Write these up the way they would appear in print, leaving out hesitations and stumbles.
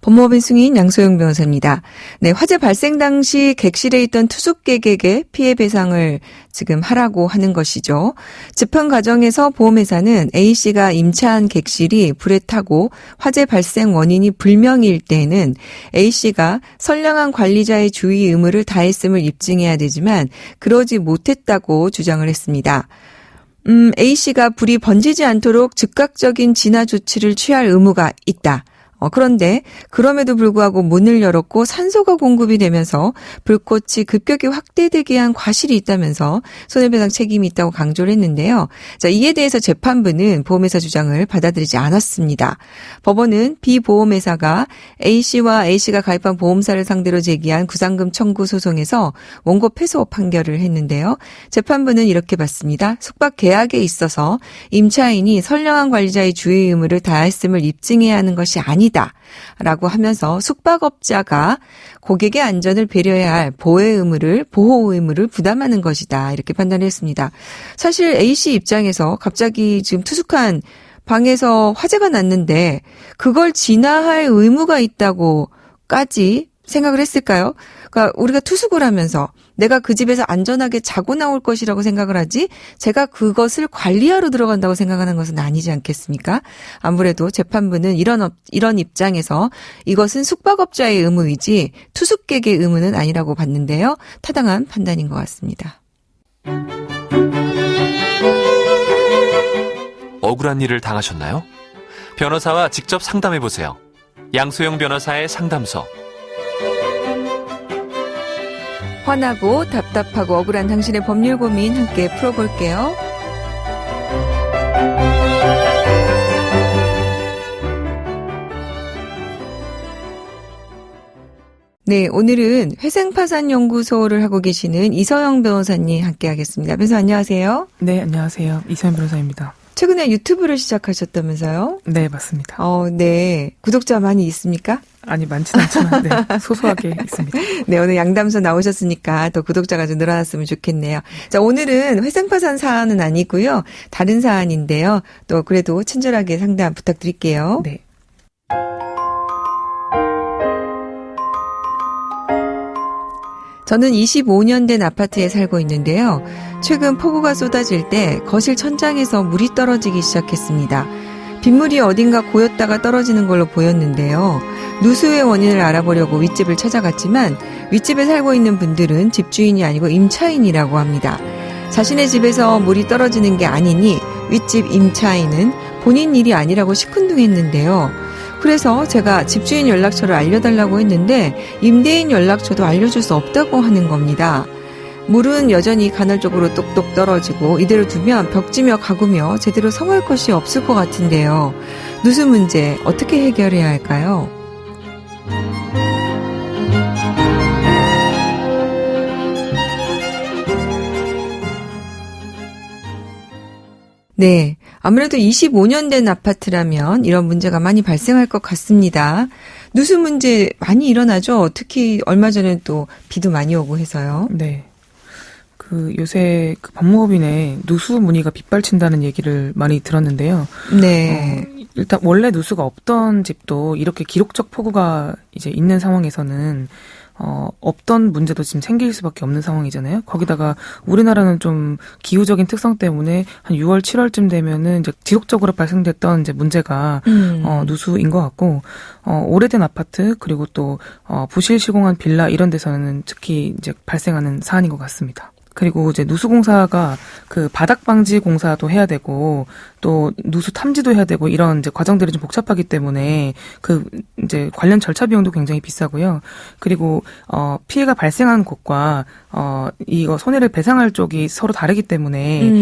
법무법인 승인 양소영 변호사입니다. 네, 화재 발생 당시 객실에 있던 투숙객에게 피해 배상을 지금 하라고 하는 것이죠. 재판 과정에서 보험회사는 A씨가 임차한 객실이 불에 타고 화재 발생 원인이 불명일 때에는 A씨가 선량한 관리자의 주의 의무를 다했음을 입증해야 되지만 그러지 못했다고 주장을 했습니다. A씨가 불이 번지지 않도록 즉각적인 진화 조치를 취할 의무가 있다. 그런데 그럼에도 불구하고 문을 열었고 산소가 공급이 되면서 불꽃이 급격히 확대되게 한 과실이 있다면서 손해배상 책임이 있다고 강조를 했는데요. 자, 이에 대해서 재판부는 보험회사 주장을 받아들이지 않았습니다. 법원은 비보험회사가 A씨와 A씨가 가입한 보험사를 상대로 제기한 구상금 청구 소송에서 원고 패소 판결을 했는데요. 재판부는 이렇게 봤습니다. 숙박 계약에 있어서 임차인이 선량한 관리자의 주의 의무를 다했음을 입증해야 하는 것이 아니다. 라고 하면서 숙박업자가 고객의 안전을 배려해야 할 보호 의무를 부담하는 것이다. 이렇게 판단했습니다. 사실 A씨 입장에서 갑자기 지금 투숙한 방에서 화재가 났는데 그걸 진화할 의무가 있다고까지 생각을 했을까요? 그러니까 우리가 투숙을 하면서 내가 그 집에서 안전하게 자고 나올 것이라고 생각을 하지 제가 그것을 관리하러 들어간다고 생각하는 것은 아니지 않겠습니까? 아무래도 재판부는 이런 입장에서 이것은 숙박업자의 의무이지 투숙객의 의무는 아니라고 봤는데요. 타당한 판단인 것 같습니다. 억울한 일을 당하셨나요? 변호사와 직접 상담해보세요. 양소영 변호사의 상담소. 화나고 답답하고 억울한 당신의 법률 고민 함께 풀어볼게요. 네, 오늘은 회생파산연구소를 하고 계시는 이서영 변호사님 함께 하겠습니다. 변호사 안녕하세요. 네, 안녕하세요. 이서영 변호사입니다. 최근에 유튜브를 시작하셨다면서요? 네, 맞습니다. 네. 구독자 많이 있습니까? 아니, 많지는 않지만, 네, 소소하게 있습니다. 네, 오늘 양담소 나오셨으니까 더 구독자가 좀 늘어났으면 좋겠네요. 자, 오늘은 회생파산 사안은 아니고요. 다른 사안인데요. 또 그래도 친절하게 상담 부탁드릴게요. 네. 저는 25년 된 아파트에 살고 있는데요. 최근 폭우가 쏟아질 때 거실 천장에서 물이 떨어지기 시작했습니다. 빗물이 어딘가 고였다가 떨어지는 걸로 보였는데요. 누수의 원인을 알아보려고 윗집을 찾아갔지만 윗집에 살고 있는 분들은 집주인이 아니고 임차인이라고 합니다. 자신의 집에서 물이 떨어지는 게 아니니 윗집 임차인은 본인 일이 아니라고 시큰둥했는데요. 그래서 제가 집주인 연락처를 알려달라고 했는데 임대인 연락처도 알려줄 수 없다고 하는 겁니다. 물은 여전히 간헐적으로 똑똑 떨어지고 이대로 두면 벽지며 가구며 제대로 성할 것이 없을 것 같은데요. 누수 문제 어떻게 해결해야 할까요? 네. 아무래도 25년 된 아파트라면 이런 문제가 많이 발생할 것 같습니다. 누수 문제 많이 일어나죠? 특히 얼마 전에 또 비도 많이 오고 해서요. 네. 요새 법무법인에 누수 문의가 빗발친다는 얘기를 많이 들었는데요. 네. 일단 원래 누수가 없던 집도 이렇게 기록적 폭우가 이제 있는 상황에서는 없던 문제도 지금 생길 수밖에 없는 상황이잖아요. 거기다가 우리나라는 좀 기후적인 특성 때문에 한 6월, 7월쯤 되면은 이제 지속적으로 발생됐던 이제 문제가 누수인 것 같고, 오래된 아파트 그리고 또 부실 시공한 빌라 이런 데서는 특히 이제 발생하는 사안인 것 같습니다. 그리고 이제 누수공사가 그 바닥 방지 공사도 해야 되고 또 누수 탐지도 해야 되고 이런 이제 과정들이 좀 복잡하기 때문에 그 이제 관련 절차 비용도 굉장히 비싸고요. 그리고 피해가 발생한 곳과 이거 손해를 배상할 쪽이 서로 다르기 때문에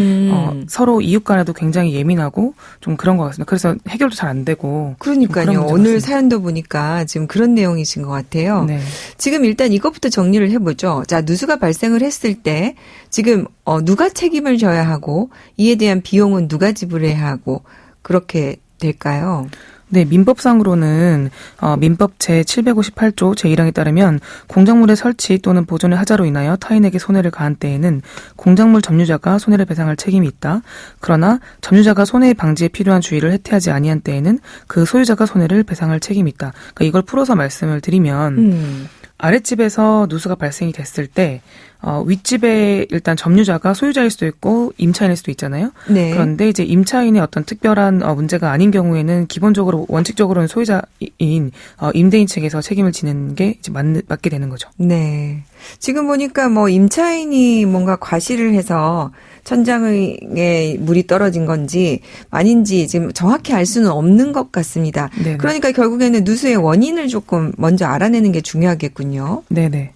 서로 이웃 간에도 굉장히 예민하고 좀 그런 것 같습니다. 그래서 해결도 잘 안 되고. 그러니까요. 오늘 사연도 보니까 지금 그런 내용이신 것 같아요. 네. 지금 일단 이것부터 정리를 해보죠. 자, 누수가 발생을 했을 때 지금 누가 책임을 져야 하고 이에 대한 비용은 누가 지불해야 하고 그렇게 될까요? 네, 민법상으로는 민법 제758조 제1항에 따르면 공작물의 설치 또는 보존의 하자로 인하여 타인에게 손해를 가한 때에는 공작물 점유자가 손해를 배상할 책임이 있다. 그러나 점유자가 손해 방지에 필요한 주의를 해태하지 아니한 때에는 그 소유자가 손해를 배상할 책임이 있다. 그러니까 이걸 풀어서 말씀을 드리면 아랫집에서 누수가 발생이 됐을 때 윗집에 일단 점유자가 소유자일 수도 있고 임차인일 수도 있잖아요. 네. 그런데 이제 임차인의 어떤 특별한 문제가 아닌 경우에는 기본적으로 원칙적으로는 소유자인 임대인 측에서 책임을 지는 게 이제 맞게 되는 거죠. 네. 지금 보니까 뭐 임차인이 뭔가 과실을 해서 천장에 물이 떨어진 건지 아닌지 지금 정확히 알 수는 없는 것 같습니다. 네네. 그러니까 결국에는 누수의 원인을 조금 먼저 알아내는 게 중요하겠군요. 네네.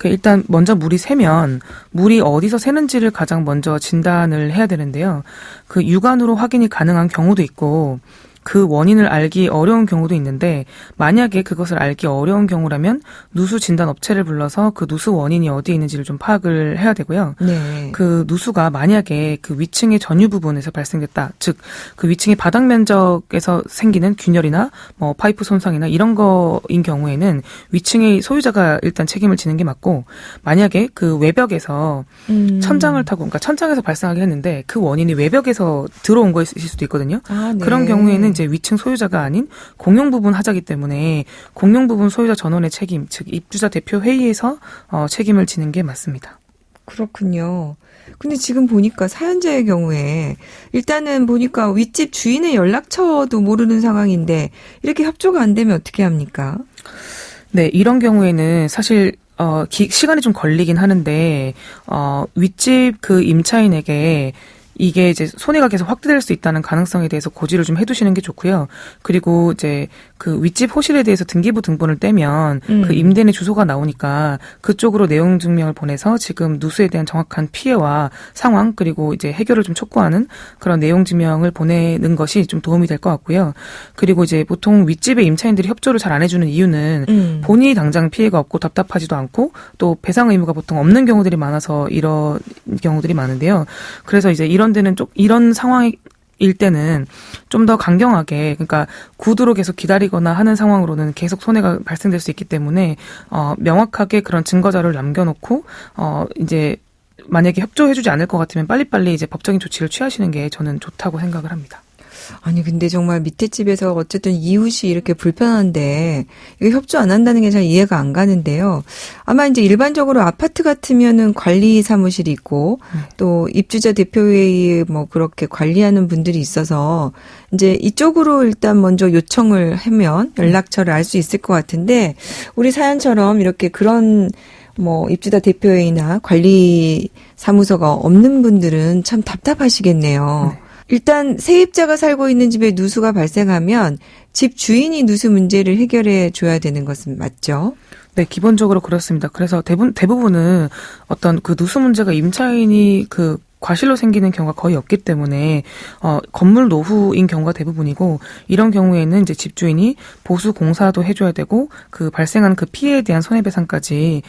일단 먼저 물이 새면 물이 어디서 새는지를 가장 먼저 진단을 해야 되는데요. 그 육안으로 확인이 가능한 경우도 있고 그 원인을 알기 어려운 경우도 있는데 만약에 그것을 알기 어려운 경우라면 누수 진단 업체를 불러서 그 누수 원인이 어디에 있는지를 좀 파악을 해야 되고요. 네. 그 누수가 만약에 그 위층의 전유 부분에서 발생됐다. 즉 그 위층의 바닥 면적에서 생기는 균열이나 뭐 파이프 손상이나 이런 거인 경우에는 위층의 소유자가 일단 책임을 지는 게 맞고 만약에 그 외벽에서 천장을 타고 그러니까 천장에서 발생하게 했는데 그 원인이 외벽에서 들어온 거일 수도 있거든요. 아, 네. 그런 경우에는 이제 위층 소유자가 아닌 공용 부분 하자기 때문에 공용 부분 소유자 전원의 책임, 즉 입주자 대표 회의에서 책임을 지는 게 맞습니다. 그렇군요. 근데 지금 보니까 사연자의 경우에 일단은 보니까 윗집 주인의 연락처도 모르는 상황인데 이렇게 협조가 안 되면 어떻게 합니까? 네, 이런 경우에는 사실 시간이 좀 걸리긴 하는데 윗집 그 임차인에게 이게 이제 손해가 계속 확대될 수 있다는 가능성에 대해서 고지를 좀 해두시는 게 좋고요. 그리고 이제 그 윗집 호실에 대해서 등기부 등본을 떼면 그 임대인의 주소가 나오니까 그쪽으로 내용 증명을 보내서 지금 누수에 대한 정확한 피해와 상황 그리고 이제 해결을 좀 촉구하는 그런 내용 증명을 보내는 것이 좀 도움이 될 것 같고요. 그리고 이제 보통 윗집의 임차인들이 협조를 잘 안 해주는 이유는 본인이 당장 피해가 없고 답답하지도 않고 또 배상 의무가 보통 없는 경우들이 많아서 이런 경우들이 많은데요. 그래서 이제 이런 데는 좀 이런 상황일 때는 좀 더 강경하게 그러니까 구두로 계속 기다리거나 하는 상황으로는 계속 손해가 발생될 수 있기 때문에 명확하게 그런 증거 자료를 남겨놓고 이제 만약에 협조해주지 않을 것 같으면 빨리빨리 이제 법적인 조치를 취하시는 게 저는 좋다고 생각을 합니다. 아니 근데 정말 밑에 집에서 어쨌든 이웃이 이렇게 불편한데 이게 협조 안 한다는 게 잘 이해가 안 가는데요. 아마 이제 일반적으로 아파트 같으면은 관리 사무실이 있고 또 입주자 대표회의 뭐 그렇게 관리하는 분들이 있어서 이제 이쪽으로 일단 먼저 요청을 하면 연락처를 알 수 있을 것 같은데 우리 사연처럼 이렇게 그런 뭐 입주자 대표회의나 관리 사무소가 없는 분들은 참 답답하시겠네요. 네. 일단 세입자가 살고 있는 집에 누수가 발생하면 집 주인이 누수 문제를 해결해 줘야 되는 것은 맞죠? 네, 기본적으로 그렇습니다. 그래서 대부분은 어떤 그 누수 문제가 임차인이 그 과실로 생기는 경우가 거의 없기 때문에 건물 노후인 경우가 대부분이고 이런 경우에는 이제 집주인이 보수 공사도 해줘야 되고 그 발생한 그 피해에 대한 손해배상까지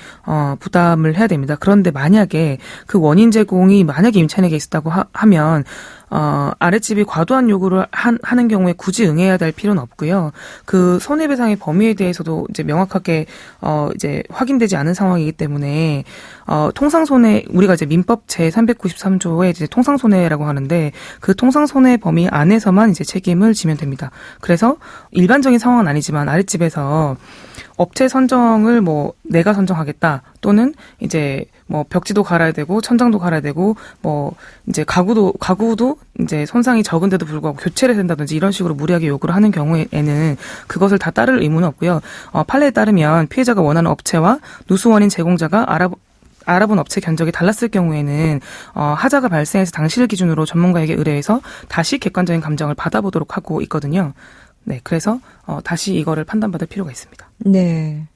부담을 해야 됩니다. 그런데 만약에 그 원인 제공이 만약에 임차인에게 있었다고 하면 아랫집이 과도한 요구를 하는 경우에 굳이 응해야 될 필요는 없고요. 그 손해배상의 범위에 대해서도 이제 명확하게 확인되지 않은 상황이기 때문에 통상손해 우리가 이제 민법 제393조에 이제 통상손해라고 하는데 그 통상손해 범위 안에서만 이제 책임을 지면 됩니다. 그래서 일반적인 상황은 아니지만 아랫집에서 업체 선정을 뭐 내가 선정하겠다 또는 이제 뭐 벽지도 갈아야 되고 천장도 갈아야 되고 뭐 이제 가구도 이제 손상이 적은데도 불구하고 교체를 해야 된다든지 이런 식으로 무리하게 요구를 하는 경우에는 그것을 다 따를 의무는 없고요. 판례에 따르면 피해자가 원하는 업체와 누수 원인 제공자가 알아본 업체 견적이 달랐을 경우에는 하자가 발생해서 당시를 기준으로 전문가에게 의뢰해서 다시 객관적인 감정을 받아보도록 하고 있거든요. 네, 그래서 다시 이거를 판단받을 필요가 있습니다. 네.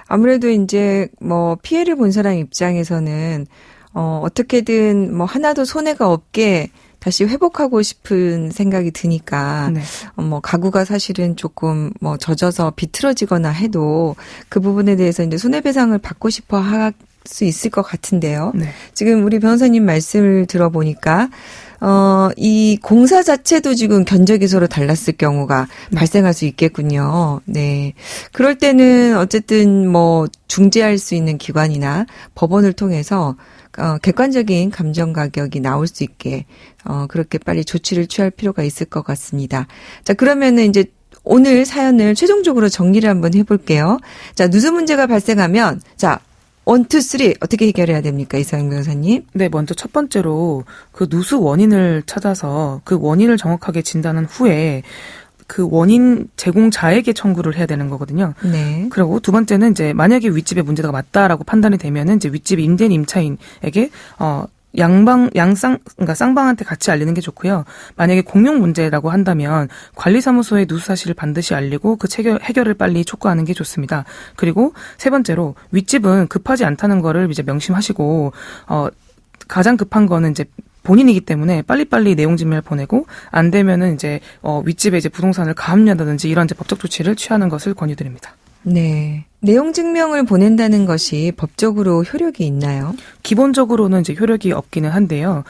아무래도 이제 뭐 피해를 본 사람 입장에서는 어떻게든 뭐 하나도 손해가 없게 다시 회복하고 싶은 생각이 드니까 네. 뭐 가구가 사실은 조금 뭐 젖어서 비틀어지거나 해도 그 부분에 대해서 이제 손해배상을 받고 싶어 할 수 있을 것 같은데요. 네. 지금 우리 변호사님 말씀을 들어보니까 이 공사 자체도 지금 견적이 서로 달랐을 경우가 발생할 수 있겠군요. 네. 그럴 때는 어쨌든 뭐 중재할 수 있는 기관이나 법원을 통해서 객관적인 감정 가격이 나올 수 있게 그렇게 빨리 조치를 취할 필요가 있을 것 같습니다. 자, 그러면은 이제 오늘 사연을 최종적으로 정리를 한번 해볼게요. 자, 누수 문제가 발생하면 자, 1, 2, 3 어떻게 해결해야 됩니까? 이상영 변호사님. 네, 먼저 첫 번째로 그 누수 원인을 찾아서 그 원인을 정확하게 진단한 후에 그 원인 제공자에게 청구를 해야 되는 거거든요. 네. 그리고 두 번째는 이제 만약에 윗집의 문제가 맞다라고 판단이 되면은 이제 윗집 임대인 임차인에게 그러니까 쌍방한테 같이 알리는 게 좋고요. 만약에 공용 문제라고 한다면 관리사무소에 누수 사실을 반드시 알리고 그 해결을 빨리 촉구하는 게 좋습니다. 그리고 세 번째로 윗집은 급하지 않다는 거를 이제 명심하시고 가장 급한 거는 이제 본인이기 때문에 빨리빨리 내용 증명을 보내고 안 되면은 이제 윗집에 이제 부동산을 가압류한다든지 이런 이제 법적 조치를 취하는 것을 권유드립니다. 네. 내용 증명을 보낸다는 것이 법적으로 효력이 있나요? 기본적으로는 이제 효력이 없기는 한데요.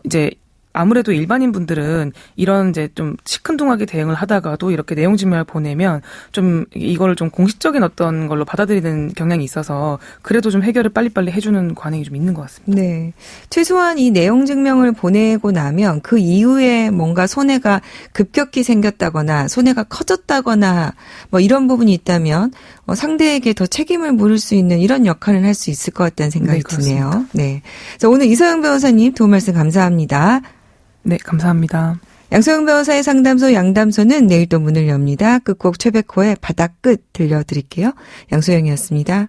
이제 아무래도 일반인 분들은 이런 이제 좀 시큰둥하게 대응을 하다가도 이렇게 내용 증명을 보내면 좀 이걸 좀 공식적인 어떤 걸로 받아들이는 경향이 있어서 그래도 좀 해결을 빨리빨리 해주는 관행이 좀 있는 것 같습니다. 네. 최소한 이 내용 증명을 보내고 나면 그 이후에 뭔가 손해가 급격히 생겼다거나 손해가 커졌다거나 뭐 이런 부분이 있다면 상대에게 더 책임을 물을 수 있는 이런 역할을 할 수 있을 것 같다는 생각이 네, 드네요. 네. 자, 오늘 이서영 변호사님 도움 말씀 감사합니다. 네, 감사합니다. 양소영 변호사의 상담소 양담소는 내일 또 문을 엽니다. 끝곡 최백호의 바닥 끝 들려드릴게요. 양소영이었습니다.